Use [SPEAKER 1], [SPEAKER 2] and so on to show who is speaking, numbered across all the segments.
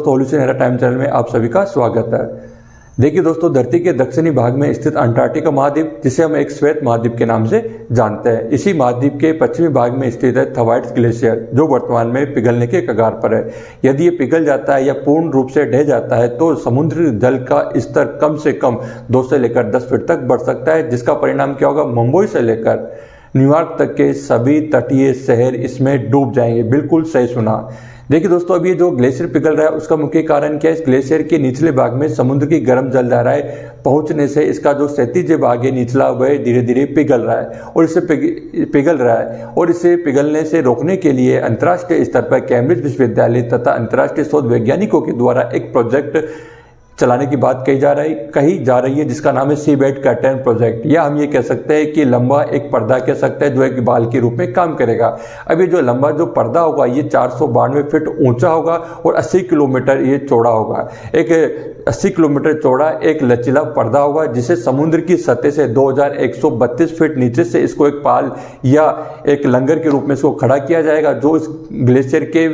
[SPEAKER 1] दोस्तों, holistic nature time channel में आप सभी का स्वागत है। देखिए दोस्तों, धरती के दक्षिणी भाग में स्थित अंटार्कटिका महाद्वीप, जिसे हम एक श्वेत महाद्वीप के नाम से जानते हैं, इसी महाद्वीप के पश्चिमी भाग में स्थित है थवाइट्स ग्लेशियर, जो वर्तमान में पिघलने के कगार पर है। यदि ये पिघल जाता है या पूर्ण रूप से ढह जाता है तो समुद्री जल का स्तर कम से कम 2 से लेकर 10 फीट तक बढ़ सकता है, जिसका परिणाम क्या होगा? मुंबई से लेकर न्यूयॉर्क तक के सभी तटीय शहर इसमें डूब जाएंगे। बिल्कुल सही सुना। देखिए दोस्तों, अब ये जो ग्लेशियर पिघल रहा है उसका मुख्य कारण क्या है? इस ग्लेशियर के निचले भाग में समुद्र की गर्म जलधाराएं पहुंचने से इसका जो क्षैतिज भाग है निचला, वह धीरे धीरे पिघल रहा है और इसे पिघलने से रोकने के लिए अंतर्राष्ट्रीय स्तर पर कैम्ब्रिज विश्वविद्यालय तथा अंतर्राष्ट्रीय शोध वैज्ञानिकों के द्वारा एक प्रोजेक्ट चलाने की बात कही जा रही है जिसका नाम है सीबेड कर्टेन प्रोजेक्ट, या हम ये कह सकते हैं कि लंबा एक पर्दा कह सकते हैं जो एक बाल के रूप में काम करेगा। अब ये जो लंबा जो पर्दा होगा ये 492 फीट ऊंचा होगा और 80 किलोमीटर ये चौड़ा होगा। एक 80 किलोमीटर चौड़ा एक लचीला पर्दा होगा जिसे समुद्र की सतह से 2132 फीट नीचे से इसको एक पाल या एक लंगर के रूप में इसको खड़ा किया जाएगा, जो इस ग्लेशियर के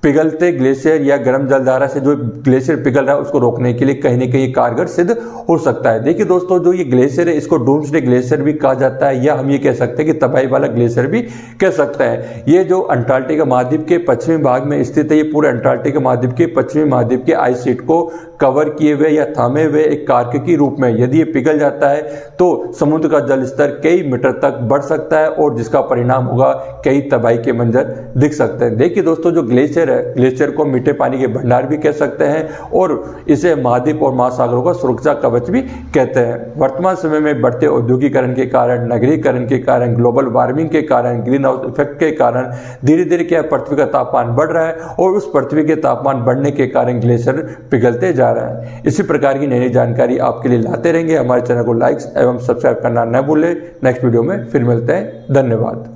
[SPEAKER 1] पिघलते ग्लेशियर या गर्म जलधारा से जो ग्लेशियर पिघल रहा है उसको रोकने के लिए कहीं ना कहीं कारगर सिद्ध हो सकता है। देखिए दोस्तों, जो ये ग्लेशियर है इसको डूम्सडे ग्लेशियर भी कहा जाता है, या हम ये कह सकते हैं कि तबाही वाला ग्लेशियर भी कह सकते हैं। ये जो अंटार्कटिका महाद्वीप के पश्चिमी भाग में स्थित है, ये पूरे अंटार्कटिका महाद्वीप के पश्चिमी महाद्वीप के आइस शीट को कवर किए हुए या थामे हुए एक कारक के रूप में यदि ये पिघल जाता है तो समुद्र का जल स्तर कई मीटर तक बढ़ सकता है और जिसका परिणाम होगा कई तबाही के मंजर दिख सकते हैं। देखिए दोस्तों, जो ग्लेशियर है, ग्लेशियर को मीठे पानी के भंडार भी कह सकते हैं और इसे महाद्वीप और महासागरों का सुरक्षा कवच भी कहते हैं। वर्तमान समय में बढ़ते औद्योगिकरण के कारण, नगरीकरण के कारण, ग्लोबल वार्मिंग के कारण, ग्रीन हाउस इफेक्ट के कारण धीरे धीरे क्या पृथ्वी का तापमान बढ़ रहा है और उस पृथ्वी के तापमान बढ़ने के कारण ग्लेशियर पिघलते जा रहा है। इसी प्रकार की नई जानकारी आपके लिए लाते रहेंगे। हमारे चैनल को लाइक एवं सब्सक्राइब करना न भूलें। नेक्स्ट वीडियो में फिर मिलते हैं। धन्यवाद।